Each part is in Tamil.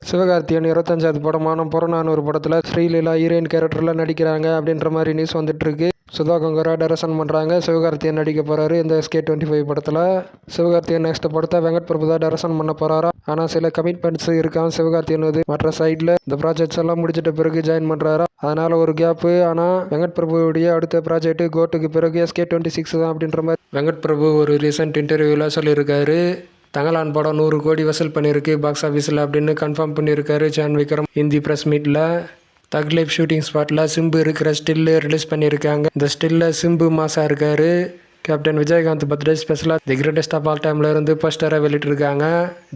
சிவகார்த்திகேயன் 25வது படமான புறநானூறு படத்தில் ஸ்ரீலீலா ஹீரோயின் கேரக்டரில் நடிக்கிறாங்க அப்படின்ற மாதிரி நியூஸ் வந்துட்டுருக்கு. சுதா கொங்கரா டைரக்ஷன் பண்ணுறாங்க. சிவகார்த்திகேயன் நடிக்க போகிறாரு இந்த SK25 படத்தில். சிவகார்த்திகேயன் நெக்ஸ்ட் படத்தை வெங்கட் பிரபு தான் டைரக்ஷன் பண்ண போகிறாரா. ஆனால் சில கமிட்மெண்ட்ஸ் இருக்கான் சிவகார்த்திகேயன் மற்ற சைடில் இந்த ப்ராஜெக்ட்ஸ் எல்லாம் முடிச்சிட்ட பிறகு ஜாயின் பண்ணுறாரா. அதனால் ஒரு கேப்பு. ஆனால் வெங்கட் பிரபுவுடைய அடுத்த ப்ராஜெக்ட் கோட்டுக்கு பிறகு SK26 தான் அப்படின்ற மாதிரி வெங்கட் பிரபு ஒரு ரீசெண்ட் இன்டர்வியூவில் சொல்லியிருக்காரு. தங்கலான் படம் 100 கோடி வசூல் பண்ணியிருக்கு பாக்ஸ் ஆஃபீஸில் அப்படின்னு கன்ஃபார்ம் பண்ணியிருக்காரு ஜான் விக்ரம் ஹிந்தி ப்ரெஸ் மீட்டில். தக் லைஃப் ஷூட்டிங் ஸ்பாட்டில் சிம்பு இருக்கிற ஸ்டில்லு ரிலீஸ் பண்ணியிருக்காங்க. இந்த ஸ்டில்ல சிம்பு மாசாக இருக்கார். கேப்டன் விஜயகாந்த் பர்த்டே ஸ்பெஷலாக தி கிரேட்டஸ்ட் ஆஃப் ஆல் டைமில் இருந்து போஸ்டரை வெளியிட்டிருக்காங்க.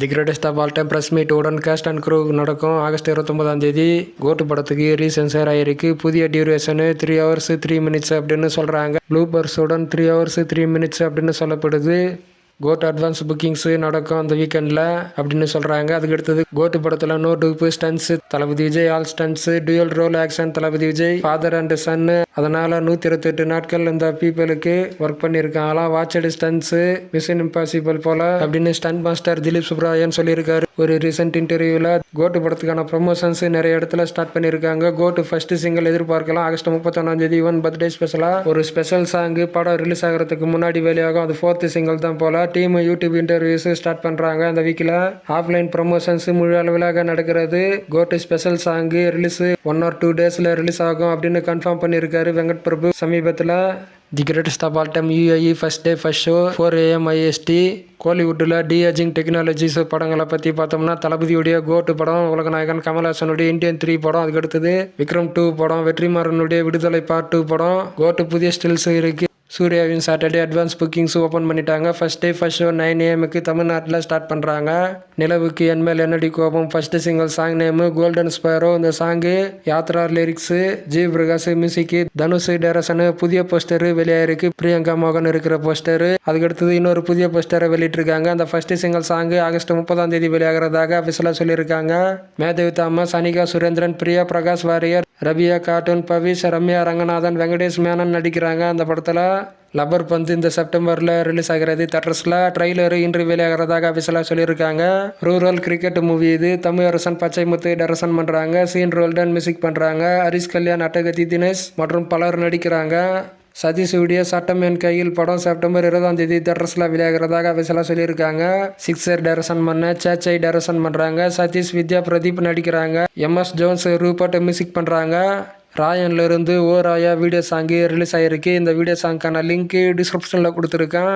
The greatest of all time press meet உடன் கேஸ்ட் அண்ட் க்ரூ நடக்கும் ஆகஸ்ட் 29ஆம் தேதி. கோட்டு படத்துக்கு ரீசென்சர் ஆகிருக்கு. புதிய டியூரேஷனு 3 hours 3 minutes அப்படின்னு சொல்கிறாங்க. ப்ளூபர்ஸுடன் 3 hours 3 minutes அப்படின்னு சொல்லப்படுது. கோட் அட்வான்ஸ் புக்கிங்ஸு நடக்கும் அந்த வீக்கெண்டில் அப்படின்னு சொல்கிறாங்க. அதுக்கடுத்தது கோட்டு படத்தில் no dupe stunts Thalapathy Vijay all stunts dual role action Thalapathy Vijay father and சன்னு. அதனால் 128 நாட்கள் இந்த பீப்புளுக்கு ஒர்க் பண்ணியிருக்காங்களாம். வாட்சடு ஸ்டன்ஸு மிஷன் இம்பாசிபிள் போல் அப்படின்னு ஸ்டன் மாஸ்டர் திலீப் சுப்ராயன் சொல்லியிருக்காரு ஒரு ரீசெண்ட் இன்டர்வியூவில். கோட்டு படத்துக்கான ப்ரொமோஷன்ஸ் நிறைய இடத்துல ஸ்டார்ட் பண்ணியிருக்காங்க. கோட்டு ஃபர்ஸ்ட் சிங்கிள் எதிர்பார்க்கலாம் ஆகஸ்ட் 31ஆம் தேதி இவன் பர்த்டே ஸ்பெஷலாக ஒரு ஸ்பெஷல் சாங்கு படம் ரிலீஸ் ஆகிறதுக்கு முன்னாடி வெளியாகும். அது 4th சிங்கிள் தான் போல. டீம் யூடியூப் இன்டர்வியூஸ் ஸ்டார்ட் பண்ணுறாங்க அந்த வீக்கில். ஆஃப்லைன் ப்ரொமோஷன்ஸ் முழு அளவிலாக நடக்கிறது. GOAT special song release 1 or 2 days release ஆகும் அப்படின்னு கன்ஃபார்ம் பண்ணியிருக்காரு வெங்கட் பிரபு சமீபத்தில். The greatest of all time UAE first day first show 4 AM IST. கோலிவுட்டில் டிஏஜிங் டெக்னாலஜிஸ் படங்களை பற்றி பார்த்தோம்னா தளபதியுடைய கோட்டு படம், உலகநாயகன் கமல்ஹாசனுடைய இந்தியன் 3 படம், அதுக்கடுத்தது விக்ரம் 2 படம், வெற்றிமாறனுடைய விடுதலை பார்ட் 2 படம். கோட்டு புதிய ஸ்டில்ஸ் இருக்குது. சூர்யாவின் சாட்டர்டே அட்வான்ஸ் புக்கிங்ஸ் ஓப்பன் பண்ணிட்டாங்க. First day first show 9 AM தமிழ்நாட்டில் ஸ்டார்ட் பண்ணுறாங்க. Nilavukku Enmel Ennadi Kobam first single song name golden sparrow. இந்த song Yatra lyrics G Prakash music Dhanush direction. புதிய போஸ்டரு வெளியாயிருக்கு. பிரியங்கா மோகன் இருக்கிற போஸ்டரு. அதுக்கடுத்தது இன்னொரு புதிய போஸ்டரை வெளியிட்டிருக்காங்க. அந்த ஃபர்ஸ்ட் சிங்கிள் சாங்கு ஆகஸ்ட் 30ஆம் தேதி வெளியாகிறதாக அஃபிஷியலாக சொல்லியிருக்காங்க. மேதேவ் தாமஸ், அனிகா சுரேந்திரன், பிரியா பிரகாஷ் வாரியர், ரபியா கார்ட்டூன், பவிஷ், ரம்யா ரங்கநாதன், வெங்கடேஷ் மேனன் நடிக்கிறாங்க அந்த படத்தில். லப்பர் பந்து இந்த செப்டம்பரில் ரிலீஸ் ஆகிறது. தேட்டர்ஸில் ட்ரைலரு இன்று வெளியாகிறதாக அஃபிஷியலாக சொல்லியிருக்காங்க. ரூரல் கிரிக்கெட் மூவி இது. தமிழரசன் பச்சைமுத்து டைரக்ஷன் பண்ணுறாங்க. சீன் ரோல்டன் மியூசிக் பண்ணுறாங்க. ஹரிஷ் கல்யாண், அட்டகத்தி தினேஷ் மற்றும் பலர் நடிக்கிறாங்க. சதீஷுடைய சட்டம் என் கையில் படம் செப்டம்பர் 20ஆம் தேதி தேட்டர்ஸில் வெளியாகிறதாக அஃபிஷியலாக சொல்லியிருக்காங்க. சிக்ஸர் டைரக்ஷன் பண்ண சேச்சை டைரக்ஷன் பண்ணுறாங்க. சதீஷ், வித்யா பிரதீப் நடிக்கிறாங்க. MS ஜோன்ஸ், ரூபர்ட் மியூசிக் பண்ணுறாங்க. ராயன்ல இருந்து ஓ ராயா வீடியோ சாங்கு ரிலீஸ் ஆகிருக்கு. இந்த வீடியோ சாங்க்கான லிங்க் டிஸ்கிரிப்ஷனில் கொடுத்துருக்கேன்.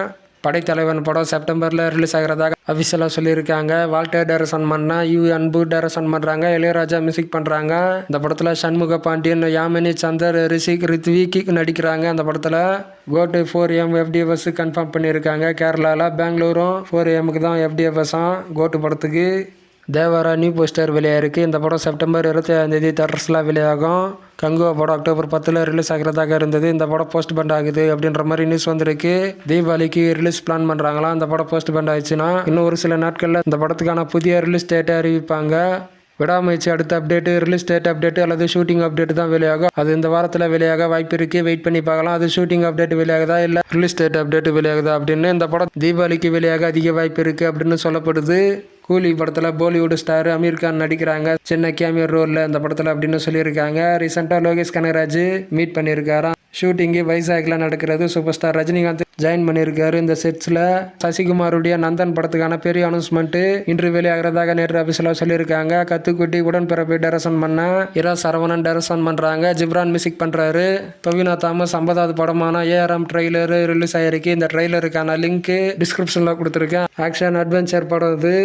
படைத்தலைவன் படம் செப்டம்பரில் ரிலீஸ் ஆகிறதாக அஃபிஷியலாக சொல்லியிருக்காங்க. வால்டர் டைரக்ஷன் பண்ணால் அன்பு டைரக்ஷன் பண்ணுறாங்க. இளையராஜா மியூசிக் பண்ணுறாங்க. இந்த படத்தில் சண்முக பாண்டியன், யாமினி சந்தர், ரிஷிக், ரித்விக் நடிக்கிறாங்க. அந்த படத்தில் கோட்டு 4 AM FDFS கன்ஃபார்ம் பண்ணியிருக்காங்க. கேரளாவில் பெங்களூரும் 4 AM தான் FDFS கோட்டு படத்துக்கு. தேவரா நியூ போஸ்டர் வெளியாயிருக்கு. இந்த படம் செப்டம்பர் 27ஆம் தேதி தேட்டர்ஸில் வெளியாகும். கங்குவா படம் அக்டோபர் 10 ரிலீஸ் ஆகிறதாக இருந்தது. இந்த படம் போஸ்ட் பண்ட் ஆகுது அப்படின்ற மாதிரி நியூஸ் வந்திருக்கு. தீபாவளிக்கு ரிலீஸ் பிளான் பண்ணுறாங்களா. இந்த படம் போஸ்ட் பண்ட் ஆயிடுச்சுன்னா இன்னும் ஒரு சில நாட்களில் இந்த படத்துக்கான புதிய ரிலீஸ் டேட்டை அறிவிப்பாங்க. விடாமுயற்சி அடுத்த அப்டேட்டு ரிலீஸ் டேட் அப்டேட்டு அல்லது ஷூட்டிங் அப்டேட் தான் வெளியாகும். அது இந்த வாரத்தில் வெளியாக வாய்ப்பு இருக்குது. வெயிட் பண்ணி பார்க்கலாம். அது ஷூட்டிங் அப்டேட் வெளியாகுதா இல்லை ரிலீஸ் டேட் அப்டேட் வெளியாகுதா அப்படின்னு. இந்த படம் தீபாவளிக்கு வெளியாக அதிக வாய்ப்பு இருக்குது அப்படின்னு சொல்லப்படுது. கூலி படத்தில் பாலிவுட் ஸ்டார் அமீர் கான் நடிக்கிறாங்க சின்ன கேமியோ ரோலில் இந்த படத்தில் அப்படின்னு சொல்லியிருக்காங்க. ரீசெண்டாக லோகேஷ் கனகராஜ் மீட் பண்ணியிருக்காராம். ஷூட்டிங்கு வைசாக்கில் நடக்கிறது. சூப்பர் ஸ்டார் ரஜினிகாந்த் ஜாயின் பண்ணியிருக்காரு இந்த செட்ஸில். சசிகுமாருடைய நந்தன் படத்துக்கான பெரிய அனௌன்ஸ்மெண்ட்டு இன்று வெளியாகிறதாக நேற்று அபிஷியலாக சொல்லியிருக்காங்க. கத்துக்குட்டி உடன்பிறப்பை டைரக்ஷன் பண்ண இரா சரவணன் டைரக்ஷன் பண்ணுறாங்க. ஜிப்ரான் மியூசிக் பண்ணுறாரு. தொவினா தாமஸ் 50வது படமான ARM ட்ரெய்லரு ரிலீஸ் ஆகிருக்கு. இந்த ட்ரெய்லருக்கான லிங்க் டிஸ்கிரிப்ஷனில் கொடுத்துருக்கேன். ஆக்ஷன் அட்வென்ச்சர் படம் இது.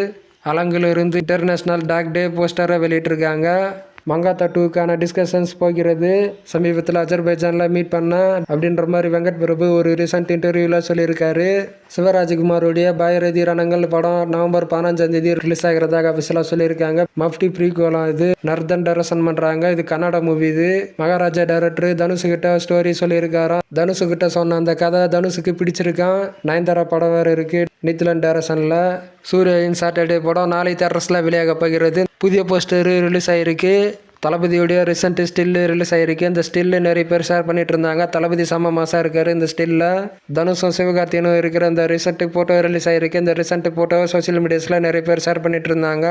அலங்குல இருந்து இன்டர்நேஷ்னல் டாக் டே போஸ்டரை வெளியிட்டிருக்காங்க. மங்காத்தா 2க்கான டிஸ்கஷன்ஸ் போகிறது. சமீபத்தில் அஜர்பைஜானில் மீட் பண்ண அப்படின்ற மாதிரி வெங்கட் பிரபு ஒரு ரீசெண்ட் இன்டர்வியூவில் சொல்லியிருக்காரு. சிவராஜ்குமாருடைய பாயரதி ரணங்கள் படம் நவம்பர் 15ஆம் தேதி ரிலீஸ் ஆகிறதாக அஃபிஷியலாக சொல்லியிருக்காங்க. மஃப்டி ப்ரீகோலாம் இது. நர்தன் டைரக்ஷன் பண்ணுறாங்க. இது கன்னட மூவி இது. மகாராஜா டைரக்டர் தனுஷுக்கிட்ட ஸ்டோரி சொல்லியிருக்காராம். தனுஷுக்கிட்ட சொன்ன அந்த கதை தனுஷுக்கு பிடிச்சிருக்கான். நயன்தாரா படம் வேறு இருக்குது நித்லன் டைரக்ஷனில். சூர்யாவின் சாட்டர்டே படம் நாளை தேட்டர்ஸில் வெளியாக போகிறது. புதிய போஸ்டரு ரிலீஸ் ஆகிருக்கு. தளபதியுடைய ரீசெண்ட் ஸ்டில்லு ரிலீஸ் ஆகிருக்கு. இந்த ஸ்டில்லு நிறைய பேர் ஷேர் பண்ணிட்டு இருந்தாங்க. தளபதி செம்ம மாசாக இருக்கார் இந்த ஸ்டில்ல. தனுஷும் சிவகார்த்திகேயனும் இருக்கிற இந்த ரீசெண்ட் ஃபோட்டோ ரிலீஸ் ஆகிருக்கு. இந்த ரீசெண்ட் ஃபோட்டோ சோசியல் மீடியாஸில் நிறைய பேர் ஷேர் பண்ணிட்டு இருந்தாங்க.